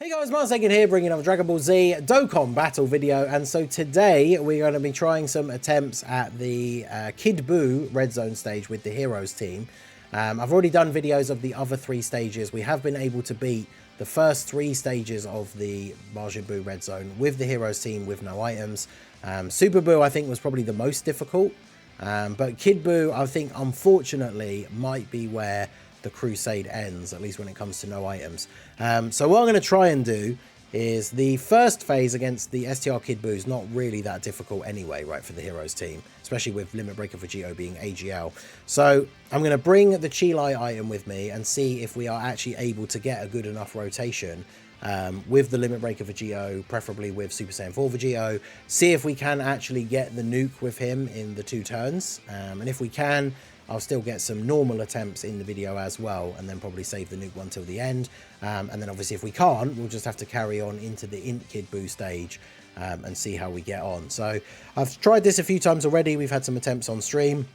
Hey guys, Mars here, bringing another Dragon Ball Z Dokkan battle video, and so today we're going to be trying some attempts at the Kid BUU red zone stage with the Heroes team. I've already done videos of the other three stages. We have been able to beat the first three stages of the Majin Buu red zone with the Heroes team with no items. Super BUU I think was probably the most difficult, but Kid BUU I think unfortunately might be where the crusade ends, at least when it comes to no items. So what I'm going to try and do is the first phase against the STR Kid BUU is not really that difficult anyway, right, for the Heroes team, especially with Limit Breaker for Geo being AGL. So I'm going to bring the Chilai item with me and see if we are actually able to get a good enough rotation with the Limit Breaker for Geo, preferably with Super Saiyan 4 for Geo, see if we can actually get the nuke with him in the 2 turns, and if we can, I'll still get some normal attempts in the video as well, and then probably save the nuke one till the end. And then obviously if we can't, we'll just have to carry on into the Int Kid BUU stage and see how we get on. So I've tried this a few times already. We've had some attempts on stream.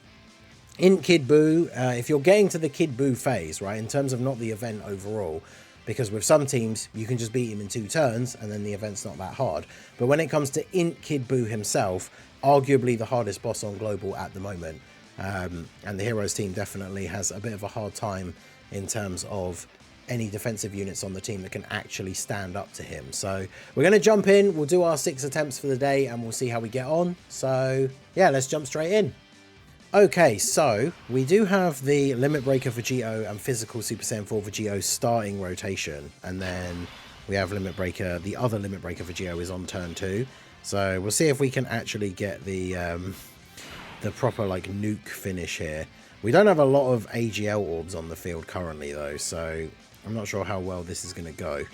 Int Kid BUU, if you're getting to the Kid BUU phase, right, in terms of not the event overall, because with some teams, you can just beat him in 2 turns and then the event's not that hard. But when it comes to Int Kid BUU himself, arguably the hardest boss on Global at the moment. And the Heroes team definitely has a bit of a hard time in terms of any defensive units on the team that can actually stand up to him. So we're going to jump in, we'll do our 6 attempts for the day and we'll see how we get on. So yeah, let's jump straight in. Okay, so we do have the Limit Breaker for Geo and Physical Super Saiyan 4 for Geo starting rotation, and then we have Limit Breaker, the other Limit Breaker for Geo is on turn 2. So we'll see if we can actually get the proper like nuke finish here. We don't have a lot of AGL orbs on the field currently though, so I'm not sure how well this is going to go.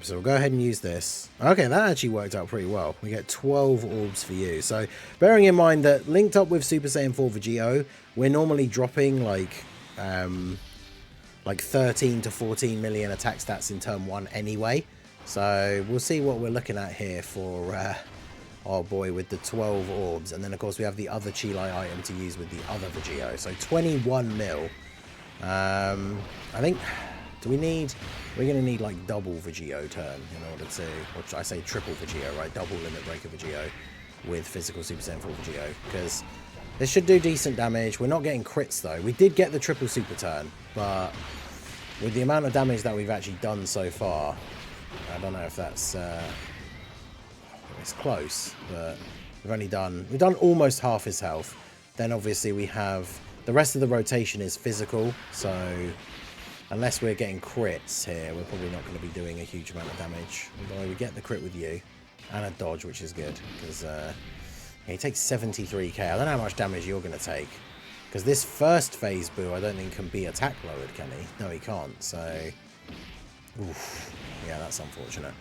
So we'll go ahead and use this. Okay, that actually worked out pretty well. We get 12 orbs for you. So bearing in mind that linked up with Super Saiyan 4 for Geo, we're normally dropping like 13 to 14 million attack stats in turn 1 anyway. So we'll see what we're looking at here for oh boy, with the 12 orbs, and then of course we have the other Chilai item to use with the other Vegito. So 21 mil. I think, we're going to need like double Vegito turn in order to, or I say triple Vegito, right? Double Limit Breaker Vegito with Physical Super Saiyan 4 Vegito, because this should do decent damage. We're not getting crits though. We did get the triple super turn, but with the amount of damage that we've actually done so far, I don't know if that's it's close, but we've done almost half his health. Then obviously we have the rest of the rotation is physical, so unless we're getting crits here, we're probably not going to be doing a huge amount of damage. Although we get the crit with you and a dodge, which is good, because he takes 73k. I don't know how much damage you're going to take, because this first phase BUU I don't think can be attack lowered, can he? No, he can't. So oof, yeah, that's unfortunate.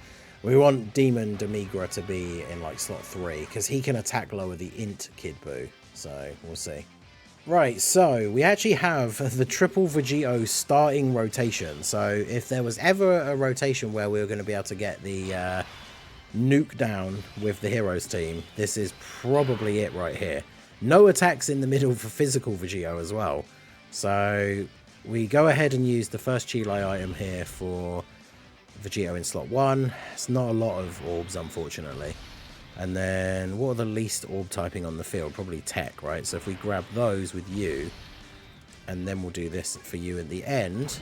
We want Demon Demigra to be in like slot 3, because he can attack lower the Int Kid BUU, so we'll see. Right, so we actually have the triple Vegito starting rotation. So if there was ever a rotation where we were going to be able to get the nuke down with the Heroes team, this is probably it right here. No attacks in the middle for physical Vegito as well. So we go ahead and use the first Chilai item here for Vegito in slot 1. It's not a lot of orbs, unfortunately. And then what are the least orb typing on the field? Probably tech, right? So if we grab those with you, and then we'll do this for you at the end.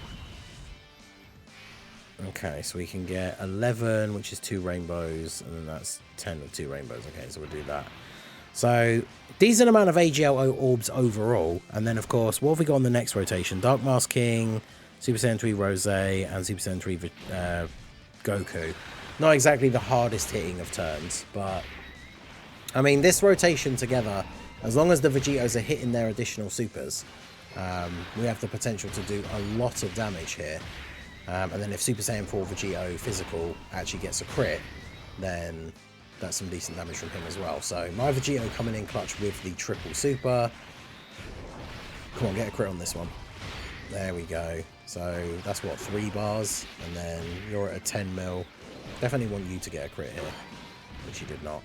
Okay, so we can get 11, which is 2 rainbows, and then that's 10 with 2 rainbows. Okay, so we'll do that. So decent amount of AGL orbs overall. And then of course, what have we got on the next rotation? Dark Mask King, Super Saiyan 3 Rose, and Super Saiyan 3 Goku. Not exactly the hardest hitting of turns, but I mean, this rotation together, as long as the Vegetos are hitting their additional supers, we have the potential to do a lot of damage here. And then if Super Saiyan 4 Vegito physical actually gets a crit, then that's some decent damage from him as well. So my Vegito coming in clutch with the triple super. Come on, get a crit on this one. There we go. So that's what, 3 bars, and then you're at a 10 mil. Definitely want you to get a crit here, which you did not.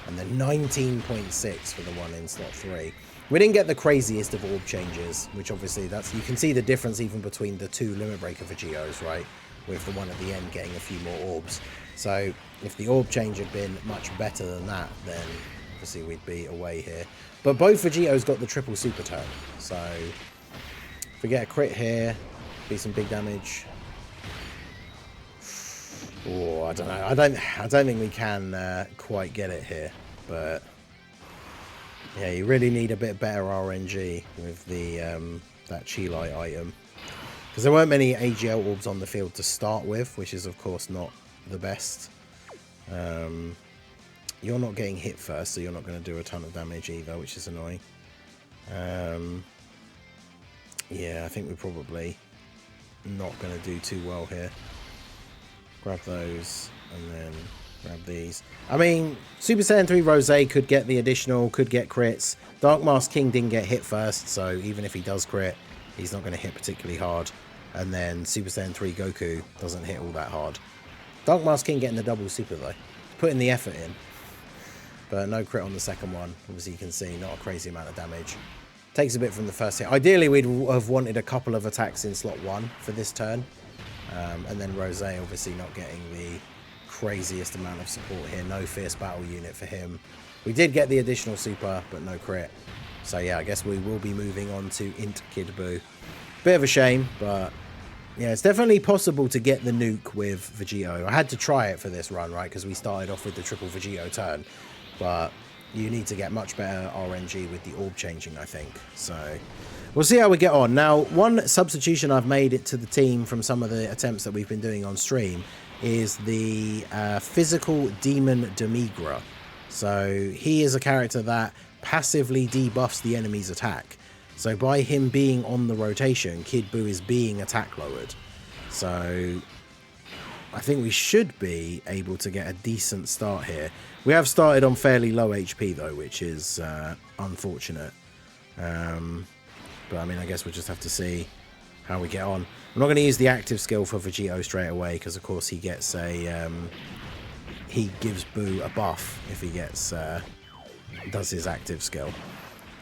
And then 19.6 for the one in slot 3. We didn't get the craziest of orb changes, which obviously you can see the difference even between the 2 Limit Breaker Vegetos, right? with the one at the end getting a few more orbs. So if the orb change had been much better than that, then obviously we'd be away here. But both Vegetos got the triple super turn, so if we get a crit here, be some big damage. Oh, I don't know. I don't think we can quite get it here, but yeah, you really need a bit better RNG with the that chi light item, because there weren't many AGL orbs on the field to start with, which is of course not the best. You're not getting hit first, so you're not going to do a ton of damage either, which is annoying. Yeah, I think we're probably not going to do too well here. Grab those and then grab these. I mean, Super Saiyan 3 Rose could get the additional, could get crits. Dark Mask King didn't get hit first, so even if he does crit, he's not going to hit particularly hard. And then Super Saiyan 3 Goku doesn't hit all that hard. Dark Mask King getting the double super though, putting the effort in. But no crit on the second one. Obviously you can see not a crazy amount of damage. Takes a bit from the first hit. Ideally we'd have wanted a couple of attacks in slot 1 for this turn. And then Rose obviously not getting the craziest amount of support here. No fierce battle unit for him. We did get the additional super, but no crit. So yeah, I guess we will be moving on to Int Kid Buu. Bit of a shame, but yeah, it's definitely possible to get the nuke with Vegeto. I had to try it for this run, right, because we started off with the triple Vegeto turn. But you need to get much better RNG with the orb changing, I think. So we'll see how we get on. Now, one substitution I've made it to the team from some of the attempts that we've been doing on stream is the physical demon Demigra. So he is a character that passively debuffs the enemy's attack. So by him being on the rotation, Kid Buu is being attack lowered. So I think we should be able to get a decent start here. We have started on fairly low HP though, which is unfortunate. But I mean, I guess we'll just have to see how we get on. I'm not going to use the active skill for Vegeto straight away, because of course he gets a he gives Buu a buff if he gets does his active skill.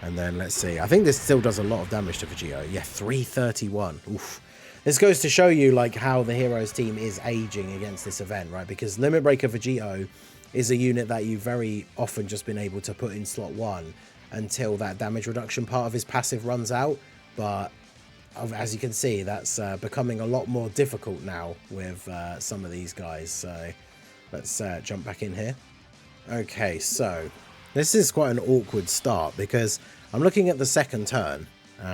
And then let's see. I think this still does a lot of damage to Vegeto. Yeah, 331. Oof. This goes to show you like how the Heroes team is aging against this event, right? Because Limit Breaker Vegeto is a unit that you've very often just been able to put in slot 1 until that damage reduction part of his passive runs out. But as you can see, that's becoming a lot more difficult now with some of these guys. So let's jump back in here. Okay, so this is quite an awkward start because I'm looking at the second turn,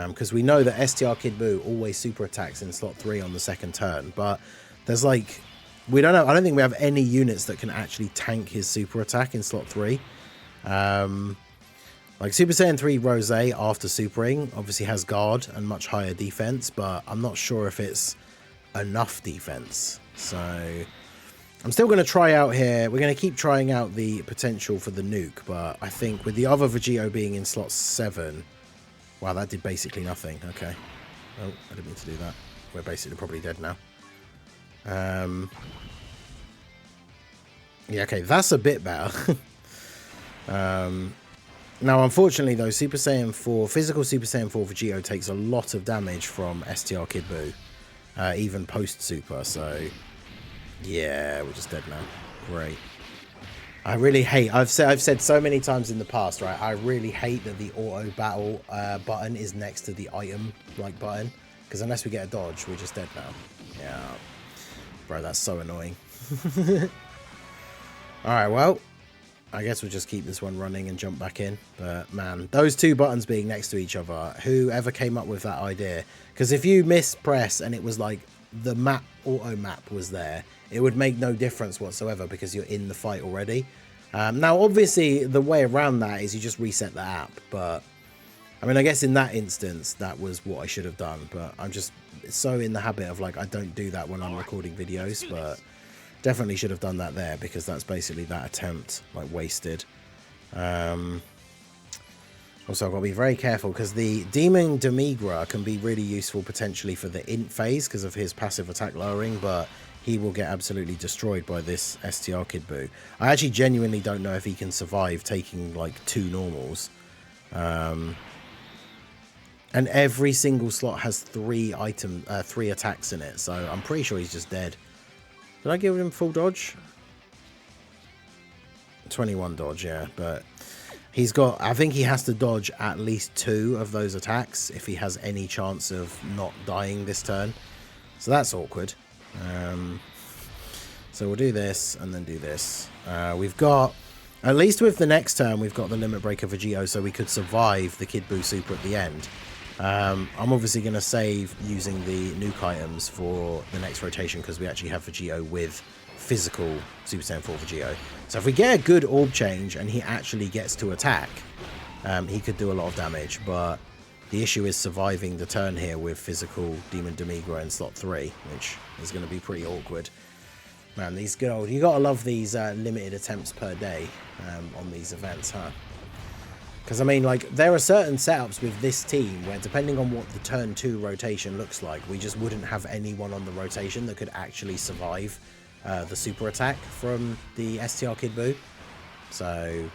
because we know that STR Kid Buu always super attacks in slot 3 on the second turn, but there's like, I don't think we have any units that can actually tank his super attack in slot 3. Like Super Saiyan 3 Rose after supering obviously has guard and much higher defense, but I'm not sure if it's enough defense. So I'm still going to try out here. We're going to keep trying out the potential for the nuke, but I think with the other Vegeto being in slot 7... Wow, that did basically nothing. Okay. Oh, I didn't mean to do that. We're basically probably dead now. Yeah, okay, that's a bit better. Now, unfortunately, though, Super Saiyan 4, physical Super Saiyan 4 Vegeto takes a lot of damage from STR Kid Buu, even post-super, so yeah, we're just dead now. Great. I really hate, I've said so many times in the past, right, I really hate that the auto battle button is next to the item like button, because unless we get a dodge, we're just dead now. Yeah, bro, that's so annoying. Alright, well, I guess we'll just keep this one running and jump back in. But man, those two buttons being next to each other, whoever came up with that idea, because if you mispress and it was like the map, auto map was there, it would make no difference whatsoever because you're in the fight already. Now, obviously, the way around that is you just reset the app. But, I mean, I guess in that instance, that was what I should have done. But I'm just so in the habit of, like, I don't do that when I'm recording videos. But definitely should have done that there because that's basically that attempt, like, wasted. Also, I've got to be very careful because the Demon Demigra can be really useful potentially for the int phase because of his passive attack lowering, but he will get absolutely destroyed by this STR Kid Buu. I actually genuinely don't know if he can survive taking like 2 normals. And every single slot has 3 attacks in it, so I'm pretty sure he's just dead. Did I give him full dodge? 21 dodge, yeah, but he's got, I think he has to dodge at least 2 of those attacks if he has any chance of not dying this turn. So that's awkward. So we'll do this and then do this. We've got, at least with the next turn, we've got the limit breaker for Vegito, so we could survive the Kid Buu super at the end. I'm obviously going to save using the nuke items for the next rotation because we actually have Vegito with physical Super Saiyan 4 Vegito. So if we get a good orb change and he actually gets to attack, he could do a lot of damage, but the issue is surviving the turn here with physical Demon Demigra in slot 3, which is going to be pretty awkward. Man, these good old, you got to love these limited attempts per day on these events, huh? Because, I mean, like, there are certain setups with this team where, depending on what the turn 2 rotation looks like, we just wouldn't have anyone on the rotation that could actually survive the super attack from the STR Kid Buu. So,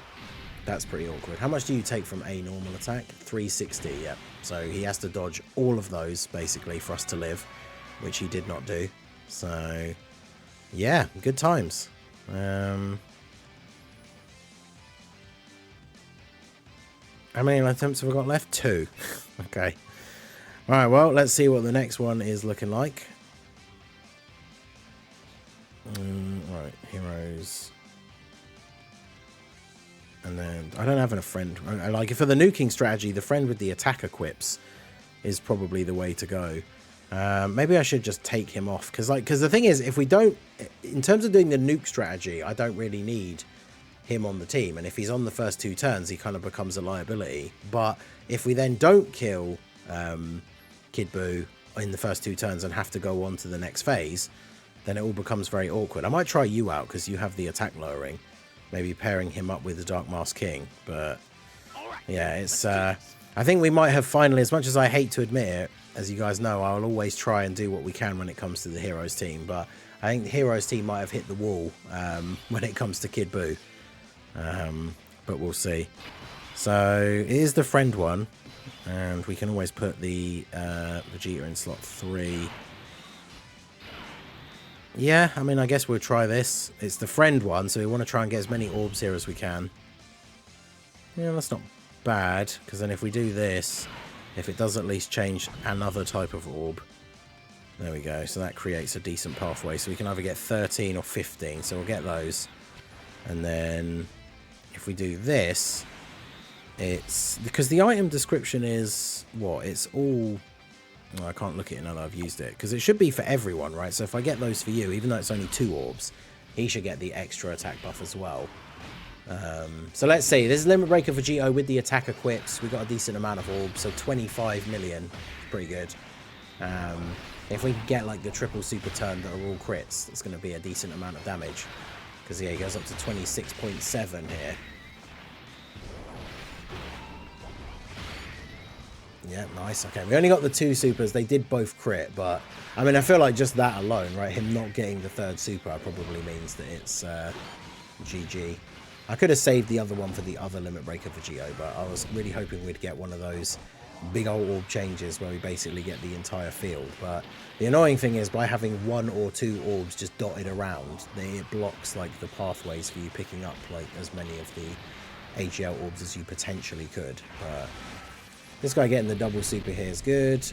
that's pretty awkward. How much do you take from a normal attack? 360, yeah. So, he has to dodge all of those, basically, for us to live, which he did not do. So, yeah, good times. How many attempts have we got left? 2. Okay. Alright, well, let's see what the next one is looking like. Right, heroes. And then, I don't have a friend. Like, for the nuking strategy, the friend with the attack equips is probably the way to go. Maybe I should just take him off. Because the thing is, if we don't, in terms of doing the nuke strategy, I don't really need him on the team, and if he's on the first 2 turns he kind of becomes a liability. But if we then don't kill Kid Buu in the first 2 turns and have to go on to the next phase, then it all becomes very awkward. I might try you out because you have the attack lowering, maybe pairing him up with the Dark Mask King. But yeah, it's I think we might have finally, as much as I hate to admit it, as you guys know, I'll always try and do what we can when it comes to the Heroes team, but I think the Heroes team might have hit the wall when it comes to Kid Buu. But we'll see. So it is the friend one, and we can always put the Vegeta in slot 3. Yeah, I mean, I guess we'll try this. It's the friend one, so we want to try and get as many orbs here as we can. Yeah, that's not bad, because then if we do this, if it does at least change another type of orb, there we go. So that creates a decent pathway, so we can either get 13 or 15, so we'll get those. And then if we do this, it's because the item description is what? It's all, well, I can't look at it now that I've used it, because it should be for everyone, right? So if I get those for you, even though it's only 2 orbs, he should get the extra attack buff as well. So let's see, this is Limit Breaker for Vegito with the attack equips. We got a decent amount of orbs, so 25 million, pretty good. If we can get like the triple super turn that are all crits, it's going to be a decent amount of damage. Because, yeah, he goes up to 26.7 here. Yeah, nice. Okay, we only got the 2 supers. They did both crit, but, I mean, I feel like just that alone, right, him not getting the 3rd super probably means that it's GG. I could have saved the other one for the other Limit Breaker for Geo, but I was really hoping we'd get one of those big old orb changes where we basically get the entire field. But the annoying thing is, by having 1 or 2 orbs just dotted around, it blocks like the pathways for you picking up like as many of the AGL orbs as you potentially could. But this guy getting the double super here is good.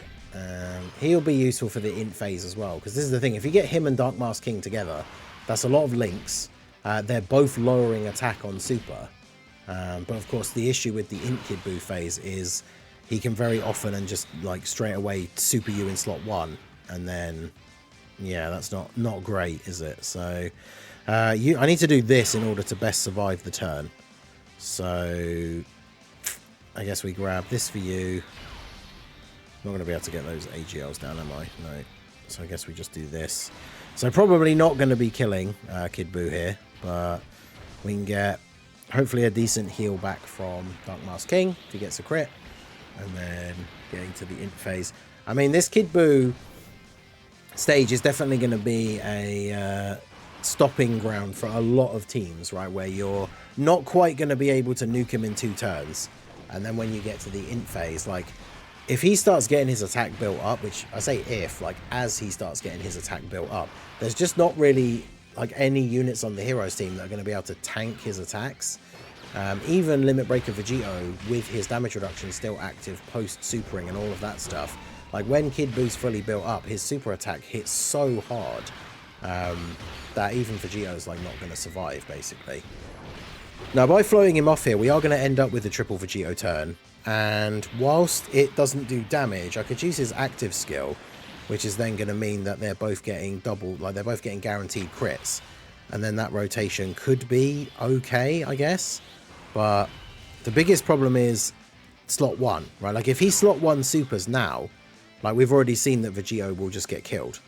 He'll be useful for the int phase as well, because this is the thing, if you get him and Dark Mask King together, that's a lot of links. They're both lowering attack on super, but of course the issue with the int Kid Buu phase is he can very often and just like straight away super you in slot 1, and then yeah, that's not great, is it? So I need to do this in order to best survive the turn. So I guess we grab this for you. Not going to be able to get those AGLs down, am I? No. So I guess we just do this. So probably not going to be killing Kid Buu here, but we can get hopefully a decent heal back from Dark Mask King if he gets a crit. And then getting to the int phase. I mean, this Kid Buu stage is definitely going to be a stopping ground for a lot of teams, right? Where you're not quite going to be able to nuke him in 2 turns. And then when you get to the int phase, like, if he starts getting his attack built up, which I say if, like as he starts getting his attack built up, there's just not really like any units on the heroes team that are going to be able to tank his attacks. Even Limit Breaker Vegito with his damage reduction still active post supering and all of that stuff. Like when Kid Buu's fully built up, his super attack hits so hard that even Vegito's like not going to survive basically. Now by flowing him off here, we are going to end up with a triple Vegito turn. And whilst it doesn't do damage, I could use his active skill, which is then going to mean that they're both getting double, like they're both getting guaranteed crits. And then that rotation could be okay, I guess. But the biggest problem is slot 1, right? Like if he slot 1 supers now, like we've already seen that Vegito will just get killed.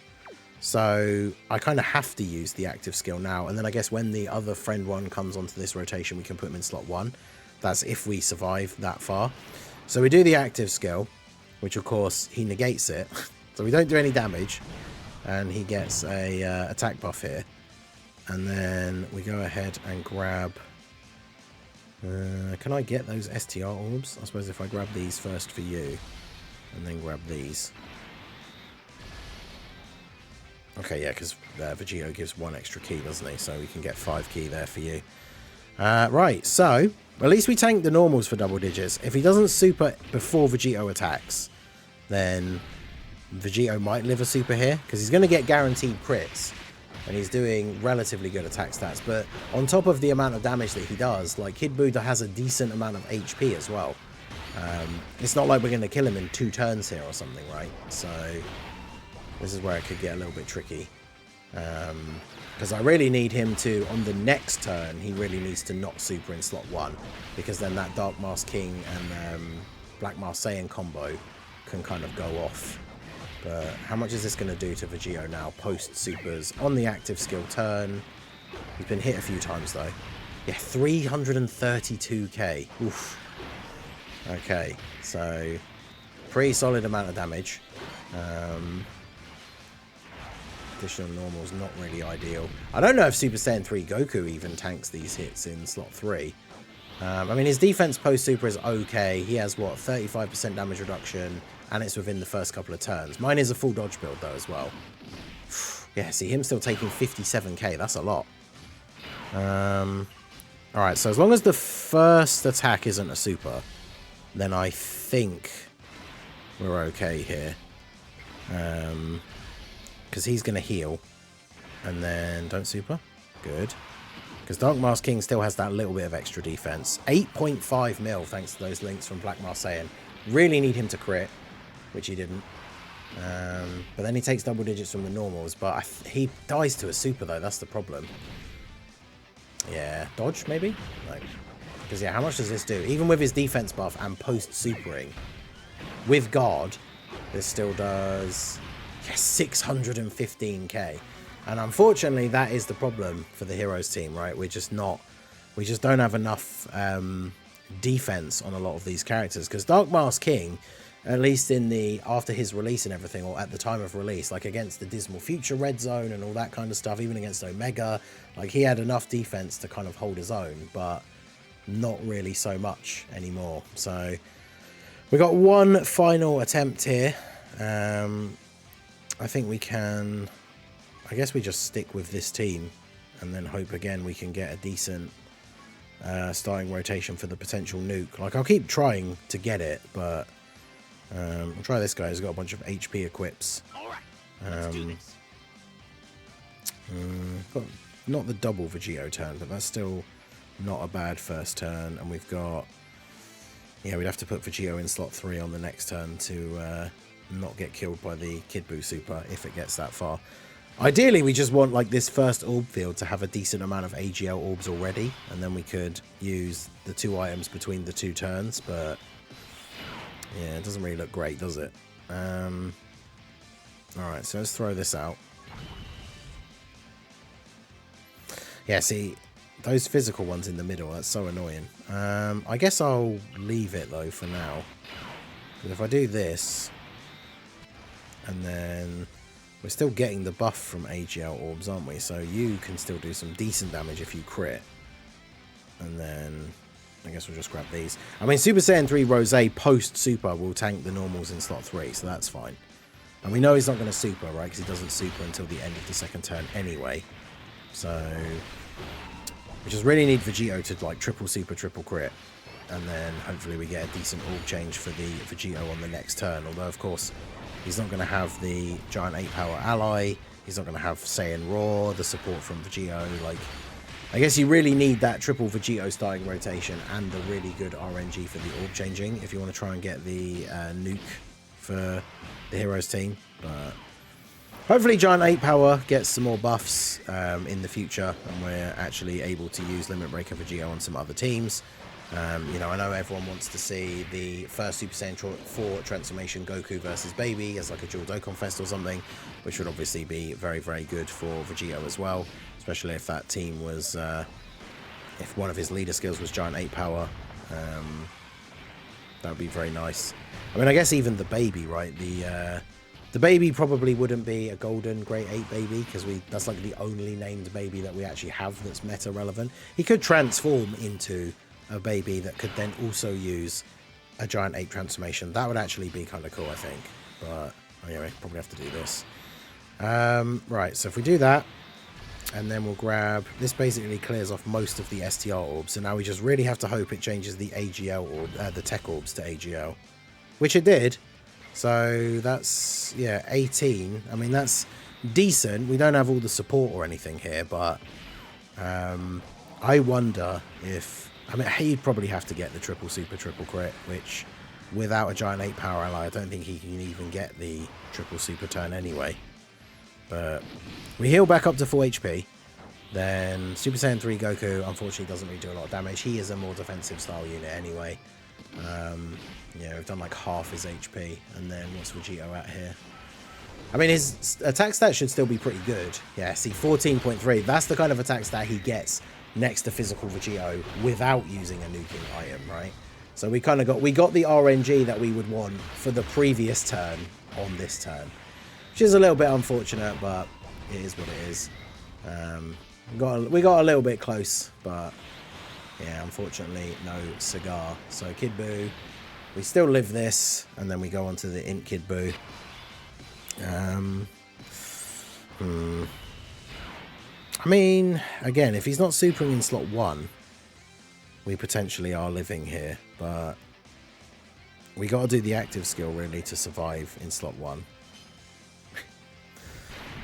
So I kind of have to use the active skill now. And then I guess when the other friend one comes onto this rotation, we can put him in slot 1. That's if we survive that far. So we do the active skill, which of course he negates it. So we don't do any damage. And he gets a attack buff here. And then we go ahead and grab... can I get those STR orbs? I suppose if I grab these first for you. And then grab these. Okay, yeah, because Vegito gives 1 extra key, doesn't he? So we can get 5 key there for you. Right, so at least we tank the normals for double digits. If he doesn't super before Vegito attacks, then Vegito might live a super here, because he's going to get guaranteed crits. And he's doing relatively good attack stats. But on top of the amount of damage that he does, like Kid Buu has a decent amount of HP as well. It's not like we're going to kill him in 2 turns here or something, right? So this is where it could get a little bit tricky. Because I really need him to, on the next turn, he really needs to not super in slot 1. Because then that Dark Mask King and Black Mask Saiyan combo can kind of go off. But how much is this going to do to Vegito now, post supers on the active skill turn? He's been hit a few times though. Yeah, 332k. Oof. Okay, so pretty solid amount of damage. Additional normal's not really ideal. I don't know if Super Saiyan 3 Goku even tanks these hits in slot 3. I mean, his defense post super is okay. He has, what, 35% damage reduction, and it's within the first couple of turns. Mine is a full dodge build, though, as well. Yeah, see, him still taking 57k. That's a lot. Alright, so as long as the first attack isn't a super, then I think we're okay here. Because he's going to heal. And then don't super. Good. Because Dark Mask King still has that little bit of extra defense. 8.5 mil thanks to those links from Black Mask Saiyan. Really need him to crit, which he didn't. But then he takes double digits from the normals. But he dies to a super, though. That's the problem. Yeah, dodge, maybe? Because, yeah, how much does this do? Even with his defense buff and post-supering, with guard, this still does... Yeah, 615k. And unfortunately, that is the problem for the Heroes team, right? We just don't have enough defense on a lot of these characters. Because Dark Mask King, at least after his release and everything, or at the time of release, like against the Dismal Future Red Zone and all that kind of stuff, even against Omega, like he had enough defense to kind of hold his own, but not really so much anymore. So we got one final attempt here. I think we can... I guess we just stick with this team and then hope again we can get a decent starting rotation for the potential nuke. Like, I'll keep trying to get it, but I'll try this guy. He's got a bunch of HP equips. Got not the double Vegito turn, but that's still not a bad first turn. And we've got... Yeah, we'd have to put Vegito in slot 3 on the next turn to not get killed by the Kid Buu super if it gets that far. Ideally, we just want like this first orb field to have a decent amount of AGL orbs already, and then we could use the 2 items between the 2 turns, but yeah, it doesn't really look great, does it? Alright, so let's throw this out. Yeah, see, those physical ones in the middle, that's so annoying. I guess I'll leave it though for now. But if I do this, and then... We're still getting the buff from AGL orbs, aren't we? So you can still do some decent damage if you crit. And then I guess we'll just grab these. I mean, Super Saiyan 3 Rosé post-Super will tank the normals in slot 3, so that's fine. And we know he's not going to Super, right? Because he doesn't Super until the end of the second turn anyway. So we just really need Vegito to, like, triple Super, triple crit. And then hopefully we get a decent orb change for the Vegito on the next turn. Although, of course, he's not going to have the Giant 8-power ally. He's not going to have Saiyan Raw, the support from Vegito. Like, I guess you really need that triple Vegito starting rotation and the really good RNG for the orb changing if you want to try and get the nuke for the Heroes team. But hopefully Giant 8 power gets some more buffs in the future, and we're actually able to use Limit Breaker Vegito on some other teams. You know, I know everyone wants to see the first Super Saiyan 4 transformation Goku versus Baby as like a dual Dokkan Fest or something, which would obviously be very, very good for Vegito as well, especially if that team was, if one of his leader skills was Giant 8 power. That would be very nice. I mean, I guess even the Baby, right? The Baby probably wouldn't be a golden Great 8 Baby, because that's like the only named Baby that we actually have that's meta relevant. He could transform into a Baby that could then also use a Giant 8 transformation. That would actually be kind of cool, I think. But anyway, probably have to do this. Right, so if we do that, and then we'll grab... This basically clears off most of the STR orbs, so now we just really have to hope it changes the AGL orb, the tech orbs to AGL. Which it did. So that's, yeah, 18. I mean, that's decent. We don't have all the support or anything here, but I wonder if... I mean, he'd probably have to get the triple super, triple crit, which without a Giant 8 power ally, I don't think he can even get the triple super turn anyway. But we heal back up to full HP. Then Super Saiyan 3 Goku, unfortunately, doesn't really do a lot of damage. He is a more defensive style unit anyway. Yeah, we've done like half his HP. And then what's Vegito at here? I mean, his attack stat should still be pretty good. Yeah, see, 14.3. That's the kind of attack stat he gets next to physical Vegito without using a nuking item, right? So we kind of got the RNG that we would want for the previous turn on this turn, which is a little bit unfortunate, but it is what it is. We got a little bit close, but yeah, unfortunately no cigar. So Kid BUU, we still live this, and then we go on to the Int Kid BUU. I mean, again, if he's not supering in slot 1, we potentially are living here, but we got to do the active skill, really, to survive in slot 1.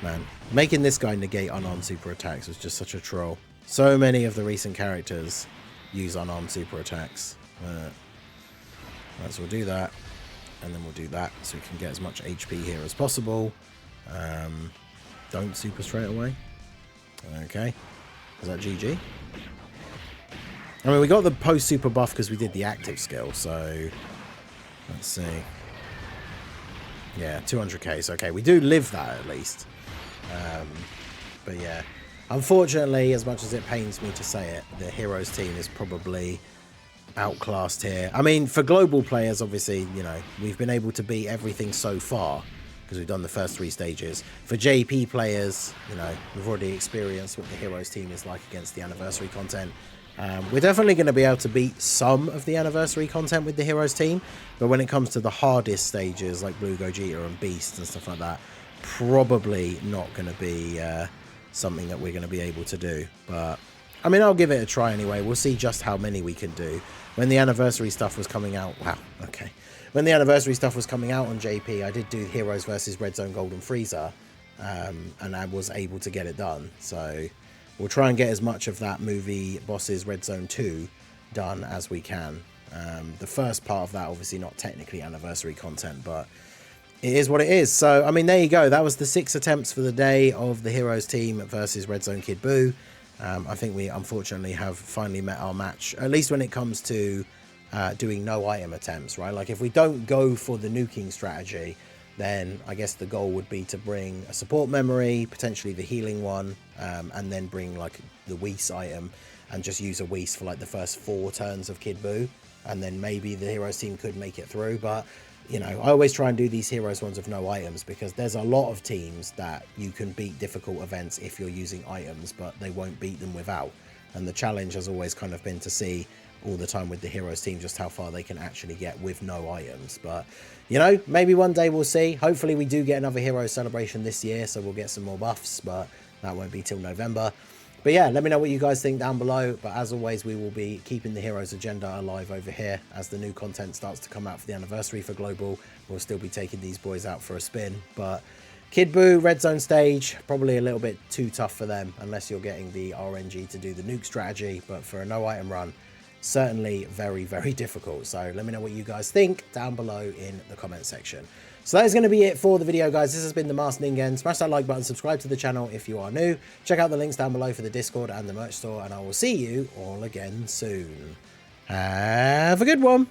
Man, making this guy negate unarmed super attacks was just such a troll. So many of the recent characters use unarmed super attacks. Right, so we'll do that, and then we'll do that, so we can get as much HP here as possible. Don't super straight away. Okay, is that GG? I mean, we got the post-super buff because we did the active skill, so let's see. Yeah, 200k, so okay, we do live that at least. But yeah, unfortunately, as much as it pains me to say it, the Heroes team is probably outclassed here. I mean, for global players, obviously, you know, we've been able to beat everything so far, because we've done the first 3 stages. For JP players, you know, we've already experienced what the Heroes team is like against the anniversary content. We're definitely going to be able to beat some of the anniversary content with the Heroes team, but when it comes to the hardest stages like Blue Gogeta and Beast and stuff like that, probably not going to be something that we're going to be able to do. But I mean, I'll give it a try anyway. We'll see just how many we can do. When the anniversary stuff was coming out, wow, okay. When the anniversary stuff was coming out on JP, I did do Heroes versus Red Zone Golden Frieza, and I was able to get it done. So we'll try and get as much of that movie Bosses Red Zone 2 done as we can. The first part of that, obviously not technically anniversary content, but it is what it is. So, I mean, there you go. That was the 6 attempts for the day of the Heroes team versus Red Zone Kid BUU. I think we unfortunately have finally met our match, at least when it comes to doing no item attempts, right? Like, if we don't go for the nuking strategy, then I guess the goal would be to bring a support memory, potentially the healing one, and then bring like the Whis item and just use a Whis for like the first 4 turns of Kid BUU, and then maybe the Heroes team could make it through. But you know, I always try and do these Heroes ones with no items, because there's a lot of teams that you can beat difficult events if you're using items, but they won't beat them without. And the challenge has always kind of been to see all the time with the Heroes team just how far they can actually get with no items. But, you know, maybe one day we'll see. Hopefully we do get another Heroes celebration this year, so we'll get some more buffs, but that won't be till November. But yeah, let me know what you guys think down below. But as always, we will be keeping the Heroes agenda alive over here. As the new content starts to come out for the anniversary for Global, we'll still be taking these boys out for a spin. But Kid BUU, Red Zone stage, probably a little bit too tough for them, unless you're getting the RNG to do the nuke strategy. But for a no item run, certainly very, very difficult. So let me know what you guys think down below in the comment section. So that is going to be it for the video, guys. This has been the Masked Ningen. Smash that like button, subscribe to the channel if you are new. Check out the links down below for the Discord and the merch store, and I will see you all again soon. Have a good one.